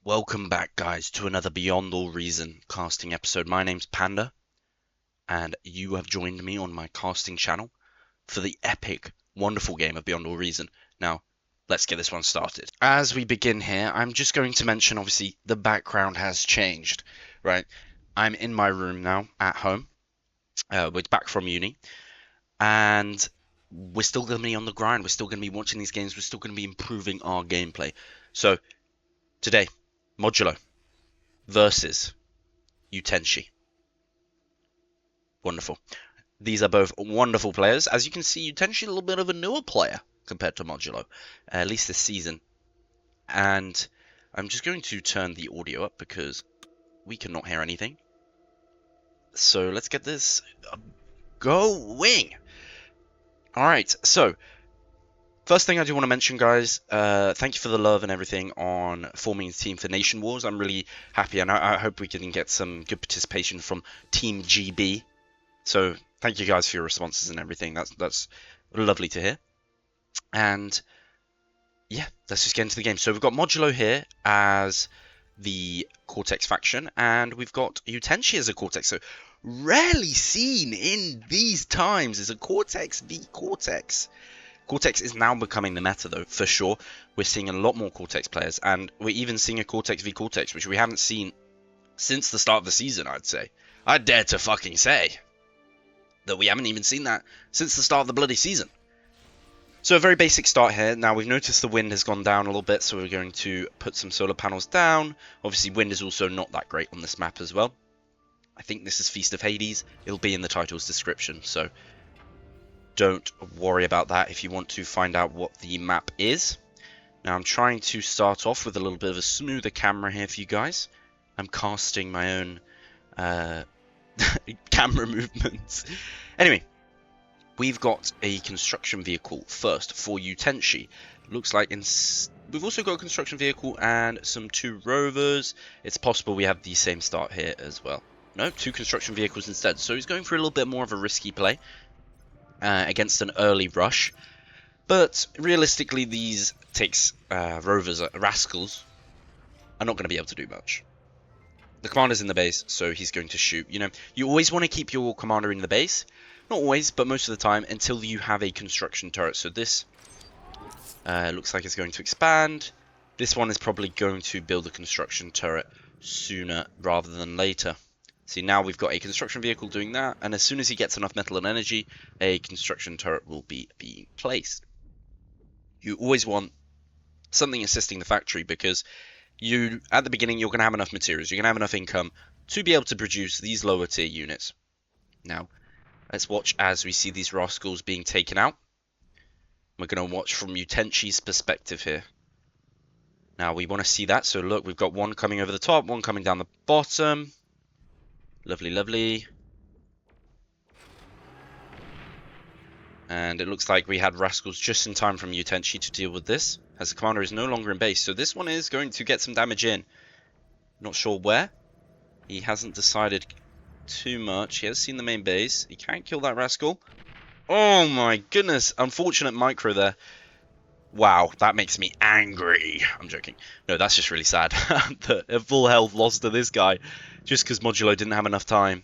Welcome back, guys, to another Beyond All Reason casting episode. My name's Panda, and you have joined me on my casting channel for the epic, wonderful game of Beyond All Reason. Now, let's get this one started. As we begin here, I'm just going to mention, obviously, the background has changed, right? I'm in my room now, at home. We're back from uni, and we're still going to be on the grind. We're still going to be watching these games. We're still going to be improving our gameplay. So, today, modulo versus Yutenshi. Wonderful. These are both wonderful players. As you can see, Yutenshi a little bit of a newer player compared to modulo, at least this season. And I'm just going to turn the audio up because we cannot hear anything. So let's get this going. Alright, so first thing I do want to mention, guys, thank you for the love and everything on forming a team for Nation Wars. I'm really happy, and I hope we can get some good participation from Team GB. So thank you guys for your responses and everything. That's lovely to hear. And yeah, let's just get into the game. So we've got modulo here as the Cortex faction, and we've got Yutenshi as a Cortex. So rarely seen in these times is a Cortex v Cortex. Cortex is now becoming the meta, though, for sure. We're seeing a lot more Cortex players, and we're even seeing a Cortex v Cortex, which we haven't seen since the start of the season, I'd say. I dare to fucking say that we haven't even seen that since the start of the bloody season. So a very basic start here. Now, we've noticed the wind has gone down a little bit, so we're going to put some solar panels down. Obviously, wind is also not that great on this map as well. I think this is Feast of Hades. It'll be in the title's description, so don't worry about that if you want to find out what the map is. Now, I'm trying to start off with a little bit of a smoother camera here for you guys. I'm casting my own camera movements. Anyway, we've got a construction vehicle first for Yutenshi. Looks like we've also got a construction vehicle and some 2 rovers. It's possible we have the same start here as well. No, 2 construction vehicles instead. So he's going for a little bit more of a risky play against an early rush. But realistically, these rovers, rascals, are not going to be able to do much. The commander's in the base, so he's going to shoot. You know, you always want to keep your commander in the base. Not always, but most of the time, until you have a construction turret. So this looks like it's going to expand. This one is probably going to build a construction turret sooner rather than later. See, now we've got a construction vehicle doing that, and as soon as he gets enough metal and energy, a construction turret will be being placed. You always want something assisting the factory, because at the beginning, you're going to have enough materials, you're going to have enough income to be able to produce these lower tier units. Now, let's watch as we see these rascals being taken out. We're going to watch from Yutenshi's perspective here. Now, we want to see that, so look, we've got one coming over the top, one coming down the bottom. Lovely, lovely. And it looks like we had rascals just in time from Yutenshi to deal with this, as the commander is no longer in base. So this one is going to get some damage in. Not sure where. He hasn't decided too much. He has seen the main base. He can't kill that rascal. Oh my goodness. Unfortunate micro there. Wow, that makes me angry. I'm joking. No, that's just really sad. A full health loss to this guy, just because modulo didn't have enough time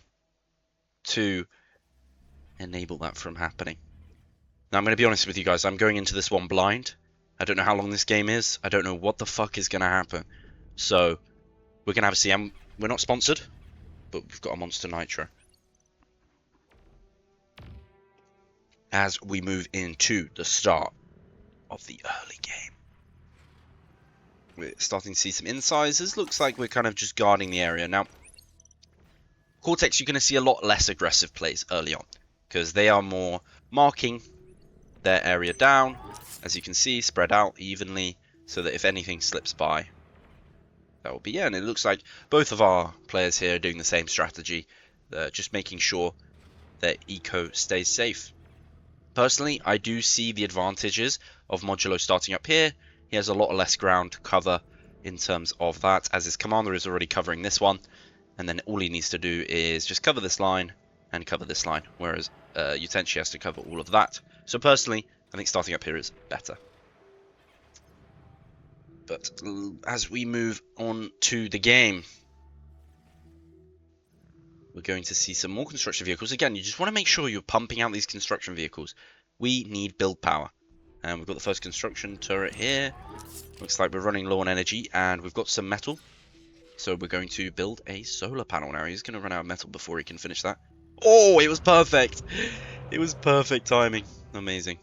to enable that from happening. Now, I'm going to be honest with you guys. I'm going into this one blind. I don't know how long this game is. I don't know what the fuck is going to happen. So, we're going to have a see. We're not sponsored, but we've got a Monster Nitro. As we move into the start of the early game, we're starting to see some incisors. Looks like we're kind of just guarding the area. Now, Cortex, you're going to see a lot less aggressive plays early on, because they are more marking their area down, as you can see, spread out evenly, so that if anything slips by, that will be it. And it looks like both of our players here are doing the same strategy, just making sure that eco stays safe. Personally, I do see the advantages of modulo starting up here. He has a lot less ground to cover in terms of that, as his commander is already covering this one, and then all he needs to do is just cover this line and cover this line, whereas Yutenshi has to cover all of that. So personally, I think starting up here is better. But as we move on to the game, we're going to see some more construction vehicles. Again, you just want to make sure you're pumping out these construction vehicles. We need build power. And we've got the first construction turret here. Looks like we're running low on energy, and we've got some metal. So we're going to build a solar panel now. He's going to run out of metal before he can finish that. Oh, it was perfect. It was perfect timing. Amazing.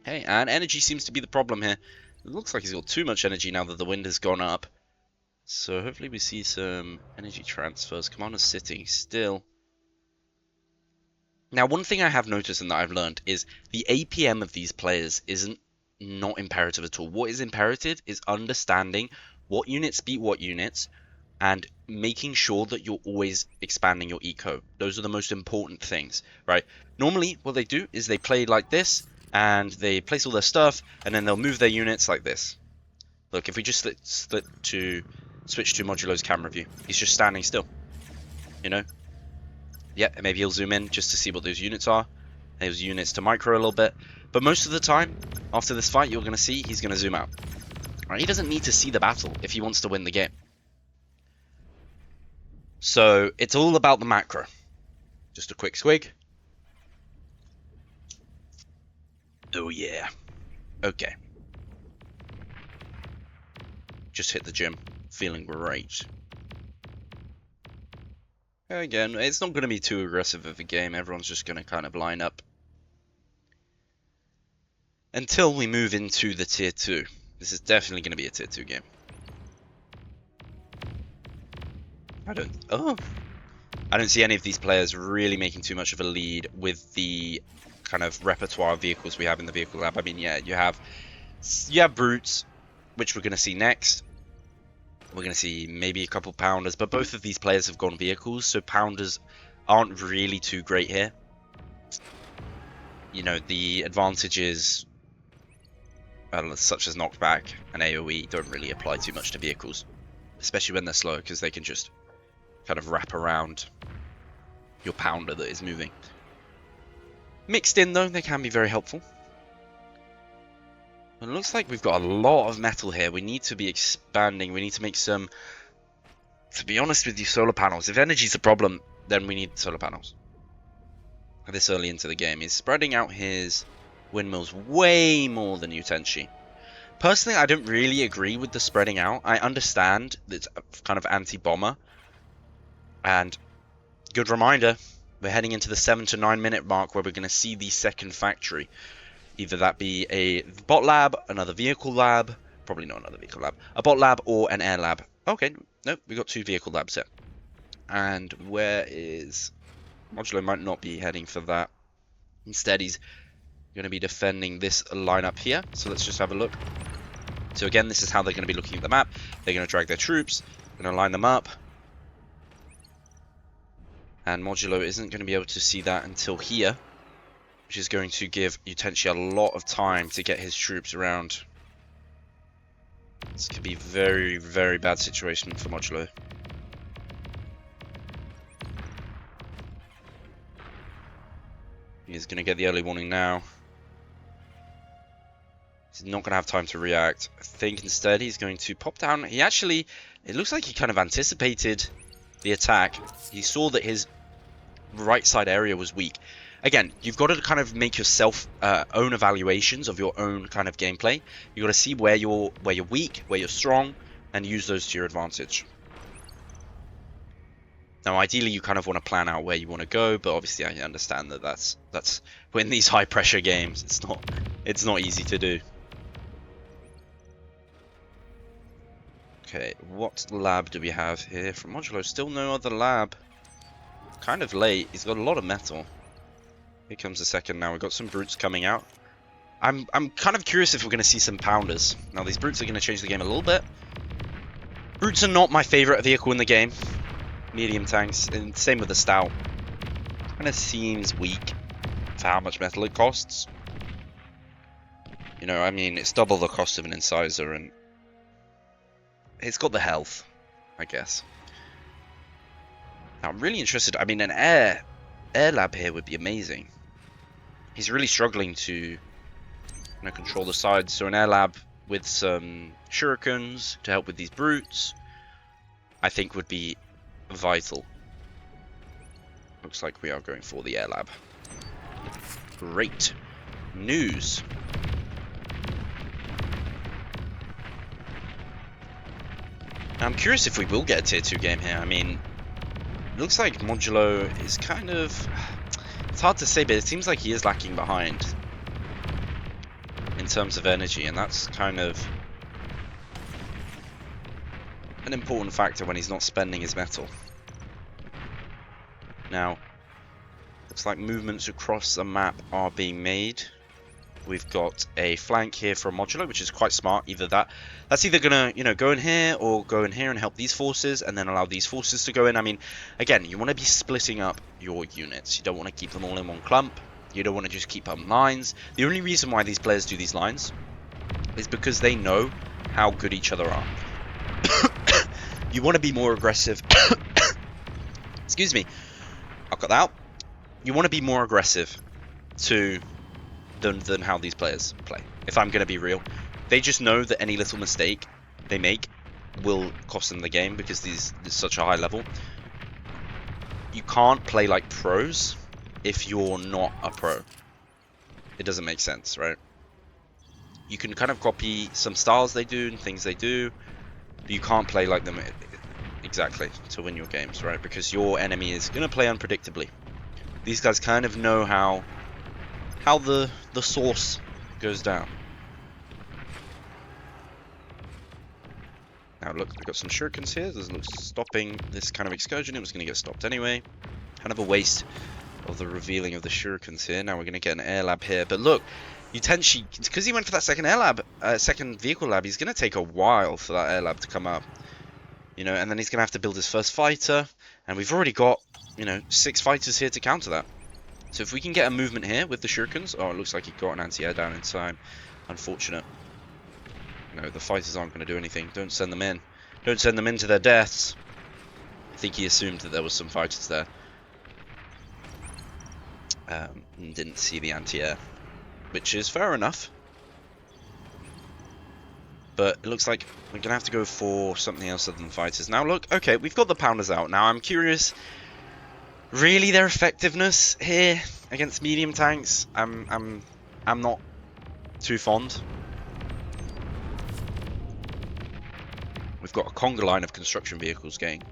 Hey, and energy seems to be the problem here. It looks like he's got too much energy now that the wind has gone up. So hopefully we see some energy transfers. Commander's sitting still. Now, one thing I have noticed and that I've learned is the APM of these players isn't not imperative at all. What is imperative is understanding what units beat what units and making sure that you're always expanding your eco. Those are the most important things, right? Normally, what they do is they play like this, and they place all their stuff, and then they'll move their units like this. Look, if we just switch to Modulo's camera view, he's just standing still, you know? Yeah, maybe he'll zoom in just to see what those units are. Those units to micro a little bit. But most of the time, after this fight, you're going to see he's going to zoom out. Right? He doesn't need to see the battle if he wants to win the game. So, it's all about the macro. Just a quick swig. Oh yeah. Okay. Just hit the gym. Feeling great. Again, it's not going to be too aggressive of a game. Everyone's just going to kind of line up. Until we move into the tier 2. This is definitely going to be a tier 2 game. I don't see any of these players really making too much of a lead with the kind of repertoire of vehicles we have in the vehicle lab. I mean, yeah, you have brutes, which we're going to see next. We're going to see maybe a couple pounders, but both of these players have gone vehicles, so pounders aren't really too great here. You know, the advantages, such as knockback and AoE, don't really apply too much to vehicles, especially when they're slow, because they can just kind of wrap around your pounder that is moving. Mixed in, though, they can be very helpful. It looks like we've got a lot of metal here. We need to be expanding. We need to make some, to be honest with you, solar panels. If energy's a problem, then we need solar panels. This early into the game, he's spreading out his windmills way more than Yutenshi. Personally, I don't really agree with the spreading out. I understand that it's kind of anti-bomber. And good reminder, we're heading into the 7 to 9 minute mark where we're going to see the second factory. Either that be a bot lab, another vehicle lab, probably not another vehicle lab, a bot lab or an air lab. Okay, nope, we got 2 vehicle labs here. And where is... Modulo might not be heading for that. Instead, he's going to be defending this lineup here. So let's just have a look. So again, this is how they're going to be looking at the map. They're going to drag their troops, going to line them up. And Modulo isn't going to be able to see that until here, which is going to give Yutenshi a lot of time to get his troops around. This could be a very, very bad situation for Modulo. He's going to get the early warning now. He's not going to have time to react. I think instead he's going to pop down. He actually, it looks like he kind of anticipated the attack. He saw that his right side area was weak. Again, you've got to kind of make yourself own evaluations of your own kind of gameplay. You've got to see where you're weak, where you're strong, and use those to your advantage. Now, ideally, you kind of want to plan out where you want to go, but obviously, I understand that that's in these high pressure games, it's not easy to do. Okay, what lab do we have here from Modulo? Still no other lab. Kind of late. He's got a lot of metal. Here comes the second now. We've got some brutes coming out. I'm kind of curious if we're going to see some pounders. Now, these brutes are going to change the game a little bit. Brutes are not my favorite vehicle in the game. Medium tanks, and same with the stout. Kind of seems weak for how much metal it costs. You know, I mean, it's double the cost of an incisor, and it's got the health, I guess. Now, I'm really interested. I mean, an air lab here would be amazing. He's really struggling to control the sides, so an air lab with some shurikens to help with these brutes, I think would be vital. Looks like we are going for the air lab. Great news. I'm curious if we will get a tier 2 game here. I mean, it looks like Modulo is kind of... It's hard to say, but it seems like he is lacking behind in terms of energy, and that's kind of an important factor when he's not spending his metal. Now, looks like movements across the map are being made. We've got a flank here for a modulo, which is quite smart. That's either gonna, go in here or go in here and help these forces, and then allow these forces to go in. I mean, again, you want to be splitting up your units. You don't want to keep them all in one clump. You don't want to just keep up lines. The only reason why these players do these lines is because they know how good each other are. You want to be more aggressive. Excuse me. I'll cut that out. You want to be more aggressive than how these players play. If I'm going to be real, they just know that any little mistake they make will cost them the game because there's such a high level. You can't play like pros if you're not a pro. It doesn't make sense, right? You can kind of copy some styles they do and things they do, but you can't play like them exactly to win your games, right? Because your enemy is going to play unpredictably. These guys kind of know how the sauce goes down. Now look, we've got some shurikens here. This looks stopping this kind of excursion. It was going to get stopped anyway. Kind of a waste of the revealing of the shurikens here. Now we're going to get an air lab here. But look, Yutenshi, because he went for that second air lab, second vehicle lab, he's going to take a while for that air lab to come up. And then he's going to have to build his first fighter. And we've already got, 6 fighters here to counter that. So if we can get a movement here with the shurikens... Oh, it looks like he got an anti-air down in time. Unfortunate. The fighters aren't going to do anything. Don't send them in. Don't send them into their deaths. I think he assumed that there was some fighters there. Didn't see the anti-air. Which is fair enough. But it looks like we're going to have to go for something else other than fighters. Now look, okay, we've got the pounders out. Now I'm curious... Really, their effectiveness here against medium tanks, I'm not too fond. We've got a conga line of construction vehicles getting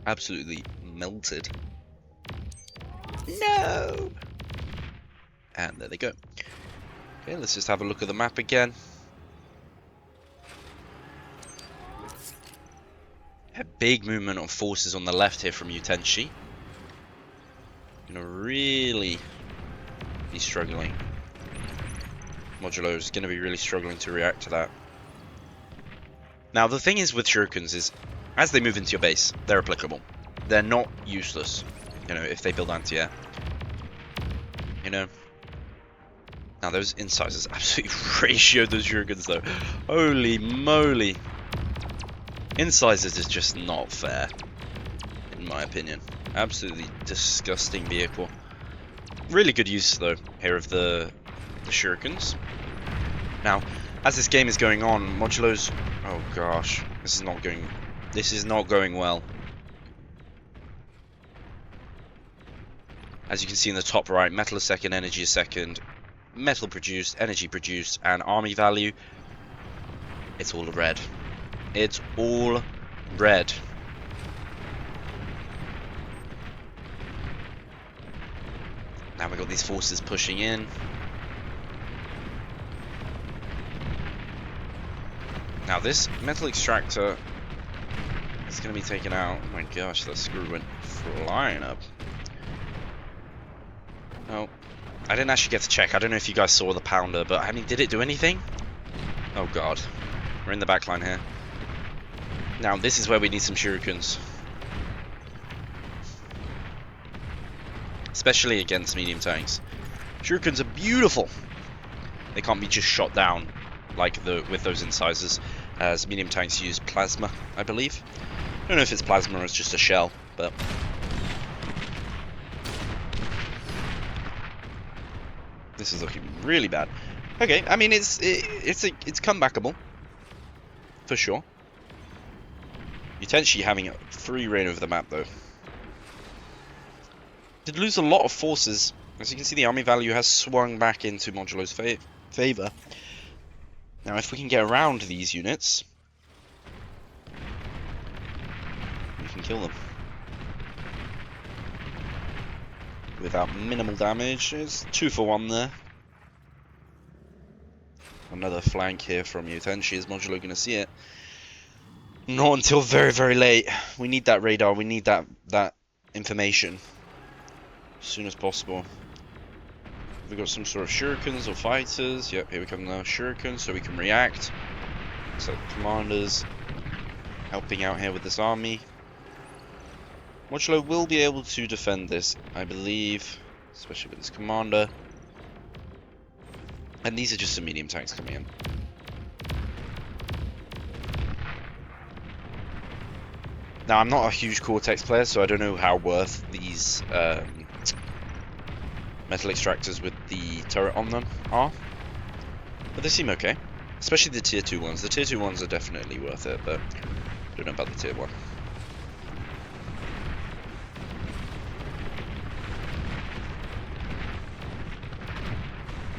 absolutely melted. No! And there they go. Okay, let's just have a look at the map again. A big movement of forces on the left here from Yutenshi. Gonna really be struggling. Modulo is gonna be really struggling to react to that. Now the thing is with shurikens is, as they move into your base, they're applicable. They're not useless, if they build anti-air. Now those incisors absolutely ratioed those shurikens though. Holy moly! Incisors is just not fair, in my opinion. Absolutely disgusting vehicle. Really good use though here of the shurikens. Now, as this game is going on, Modulo's... Oh gosh, this is not going well. As you can see in the top right, metal a second, energy a second, metal produced, energy produced, and army value. It's all red. It's all red. Now we've got these forces pushing in. Now this metal extractor is going to be taken out. Oh my gosh, that screw went flying up. Oh, I didn't actually get to check. I don't know if you guys saw the pounder, but I mean, did it do anything? Oh god, we're in the back line here. Now this is where we need some shurikens. Especially against medium tanks. Shurikens are beautiful. They can't be just shot down like with those incisors, as medium tanks use plasma, I believe. I don't know if it's plasma or it's just a shell, but this is looking really bad. Okay, I mean it's comebackable. for sure. Yutenshi having free reign over the map, though. Did lose a lot of forces. As you can see, the army value has swung back into Modulo's favor. Now, if we can get around these units, we can kill them. Without minimal damage. It's 2 for 1 there. Another flank here from Yutenshi. Is Modulo going to see it? Not until very, very late. We need that radar. We need that information as soon as possible. We've got some sort of shurikens or fighters. Yep, here we come now. Shurikens, so we can react. So commanders helping out here with this army. Modulo will be able to defend this, I believe, especially with his commander. And these are just some medium tanks coming in. Now, I'm not a huge Cortex player, so I don't know how worth these metal extractors with the turret on them are. But they seem okay. Especially the tier 2 ones. The tier 2 ones are definitely worth it, but I don't know about the tier 1.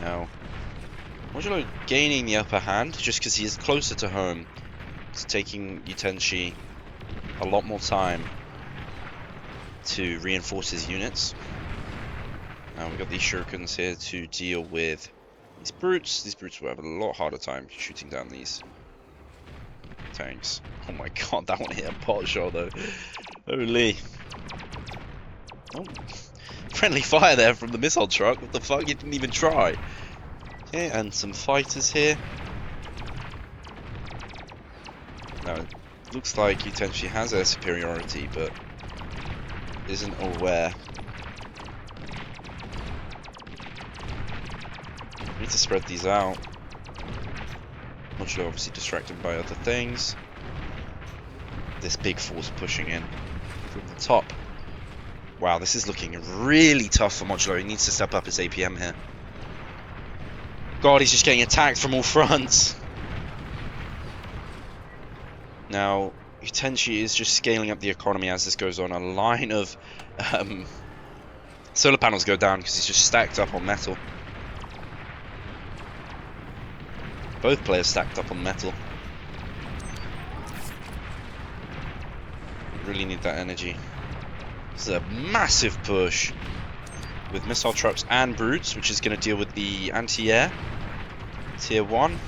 Now, Modulo gaining the upper hand just because he is closer to home. It's taking Yutenshi a lot more time to reinforce his units. Now we've got these shurikens here to deal with these brutes. These brutes will have a lot harder time shooting down these tanks. Oh my god, that one hit a pot shot though. Holy. Oh. Friendly fire there from the missile truck. What the fuck? You didn't even try. Okay, and some fighters here. Now, it looks like Yutenshi has air superiority, but isn't aware. We need to spread these out. Modulo obviously distracted by other things. This big force pushing in from the top. Wow, this is looking really tough for Modulo. He needs to step up his APM here. God, he's just getting attacked from all fronts. Now, Yutenshi is just scaling up the economy as this goes on. A line of solar panels go down because he's just stacked up on metal. Both players stacked up on metal. Really need that energy. This is a massive push with missile trucks and brutes, which is going to deal with the anti-air tier 1.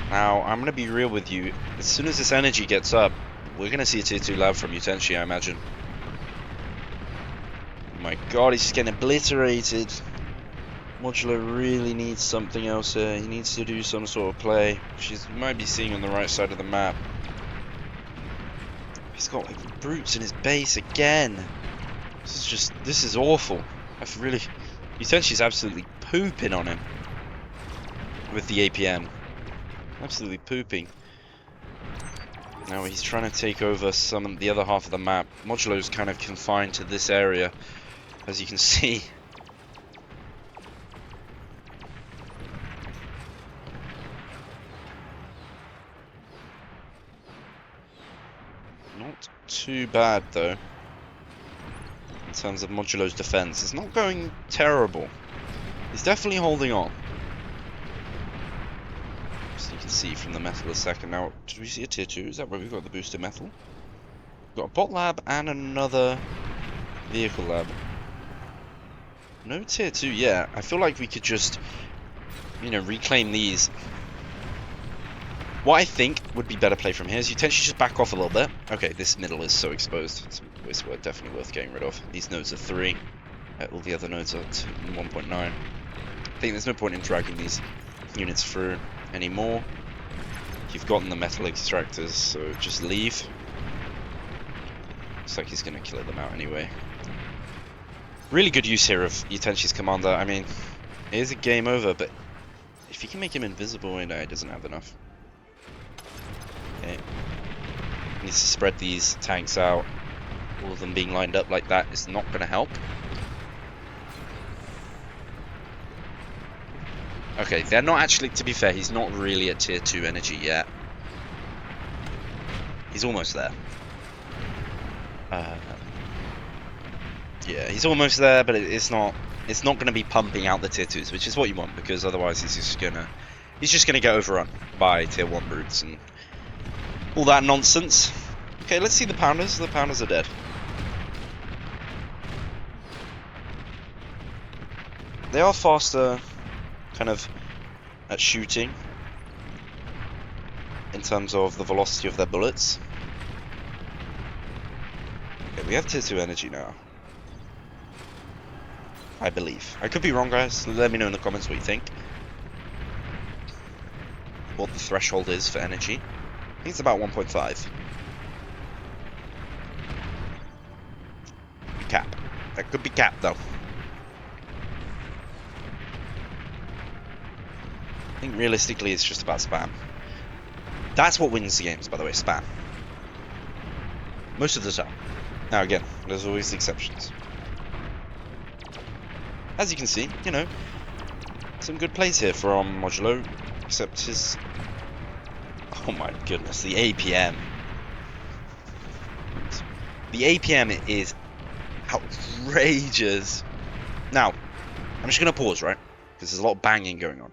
Now, I'm going to be real with you. As soon as this energy gets up, we're going to see a tier 2 lab from Yutenshi, I imagine. Oh my god, he's just getting obliterated. Modulo really needs something else here. He needs to do some sort of play, which you might be seeing on the right side of the map. He's got like, brutes in his base again. This is awful. Yutenshi's absolutely pooping on him with the APM. Absolutely pooping. Now he's trying to take over the other half of the map. Modulo's kind of confined to this area, as you can see. Not too bad though. In terms of Modulo's defense, it's not going terrible. He's definitely holding on. So you can see from the metal a second. Now, did we see a tier 2? Is that where we've got the boosted metal? We've got a bot lab and another vehicle lab. No tier 2 yet. I feel like we could just, reclaim these. What I think would be better play from here is Yutenshi just back off a little bit. Okay, this middle is so exposed. It's definitely worth getting rid of. These nodes are 3. All the other nodes are 1.9. I think there's no point in dragging these units through anymore. You've gotten the metal extractors, so just leave. Looks like he's going to kill them out anyway. Really good use here of Yutenshi's commander. I mean, it is a game over, but if you can make him invisible, he doesn't have enough. Okay. Needs to spread these tanks out. All of them being lined up like that is not going to help. Okay, they're not actually, to be fair, he's not really at tier 2 energy yet. He's almost there. Yeah, he's almost there, but it's not going to be pumping out the tier 2s, which is what you want, because otherwise he's just going to get overrun by tier 1 brutes and all that nonsense. Okay, let's see the pounders. The pounders are dead. They are faster kind of at shooting in terms of the velocity of their bullets. Okay, we have tier 2 energy now, I believe. I could be wrong, guys. Let me know in the comments what you think. What the threshold is for energy. I think it's about 1.5. Cap. That could be cap, though. I think realistically it's just about spam. That's what wins the games, by the way, spam. Most of the time. Now again, there's always exceptions. As you can see, you know, some good plays here from Modulo, except his... Oh my goodness, the APM. The APM is outrageous. Now, I'm just going to pause, right? Because there's a lot of banging going on.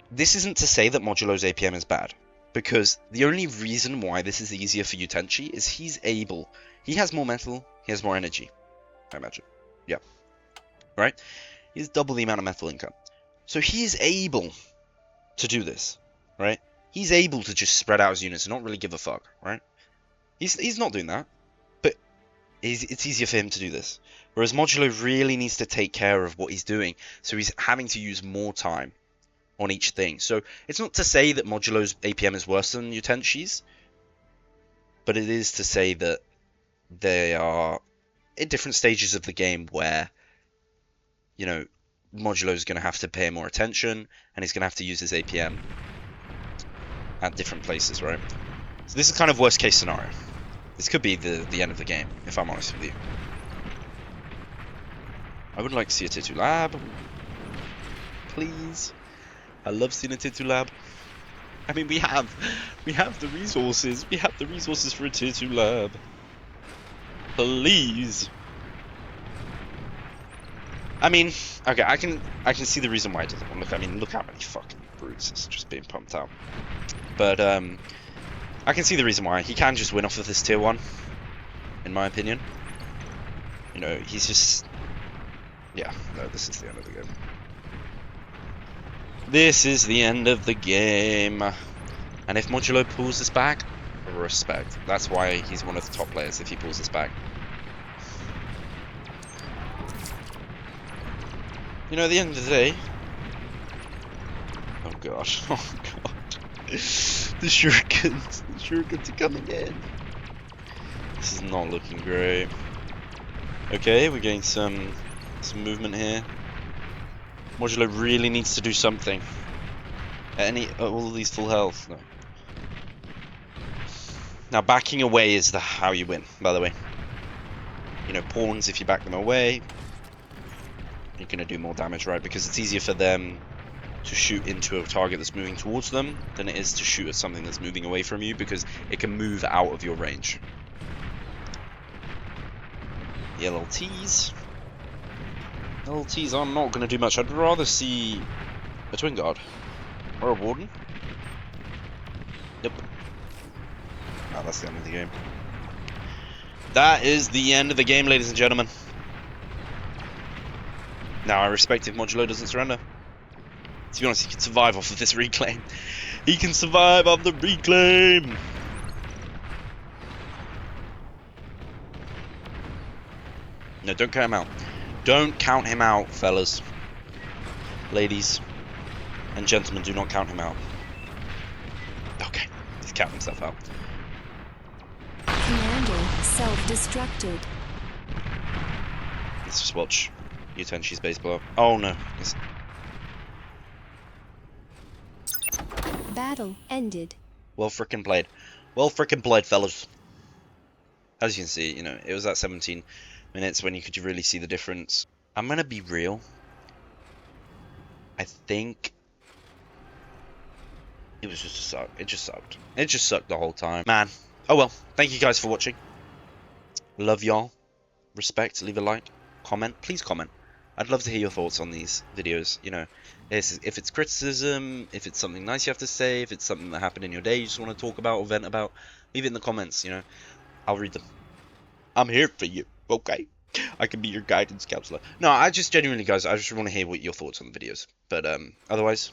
This isn't to say that Modulo's APM is bad, because the only reason why this is easier for Yutenshi is he has more metal, he has more energy, I imagine. Yeah. Right? He has double the amount of metal income. So he is able to do this, right? He's able to just spread out his units and not really give a fuck, right? He's not doing that, but it's easier for him to do this. Whereas Modulo really needs to take care of what he's doing, so he's having to use more time on each thing. So it's not to say that Modulo's APM is worse than Yutenshi's, but it is to say that they are in different stages of the game where, you know, Modulo's going to have to pay more attention, and he's going to have to use his APM at different places, right? So this is kind of worst case scenario. This could be the end of the game, if I'm honest with you. I would like to see a tier 2 lab. Please. I love seeing a tier 2 lab. I mean, we have the resources. We have the resources for a tier 2 lab. Please. I mean, okay, I can see the reason why it doesn't. Look, I mean, look how many fucking brutes is just being pumped out. But I can see the reason why. He can just win off of this tier 1, in my opinion. You know, he's just... Yeah, no, this is the end of the game. This is the end of the game. And if Modulo pulls this back, respect. That's why he's one of the top players, if he pulls this back. You know, at the end of the day... Oh god, oh god. The shurikens are coming in. This is not looking great. Okay, we're getting some movement here. Modulo really needs to do something. All of these full health? No. Now backing away is how you win, by the way. You know, pawns, if you back them away, you're going to do more damage, right? Because it's easier for them to shoot into a target that's moving towards them than it is to shoot at something that's moving away from you, because it can move out of your range. The LLTs. LLTs are not going to do much. I'd rather see a Twin Guard or a Warden. Nope. Oh, that's the end of the game. That is the end of the game, ladies and gentlemen. Now, I respect if Modulo doesn't surrender. To be honest, he can survive off of this reclaim. He can survive off the reclaim! No, don't count him out. Don't count him out, fellas. Ladies and gentlemen, do not count him out. Okay, he's counting himself out. Commander self-destructed. Let's just watch Yutenshi's base blow up. Oh no. Battle ended. Well frickin' played. Well frickin' played, fellas. As you can see, you know, it was at 17 minutes when you could really see the difference. I'm gonna be real. I think It was just it just sucked. It just sucked the whole time, man. Oh well. Thank you guys for watching. Love y'all. Respect. Leave a like, comment. Please comment. I'd love to hear your thoughts on these videos. You know, if it's criticism, if it's something nice you have to say, if it's something that happened in your day you just want to talk about or vent about, leave it in the comments. You know, I'll read them. I'm here for you. Okay. I can be your guidance counselor. No, I just genuinely, guys, I just want to hear what your thoughts on the videos. But otherwise,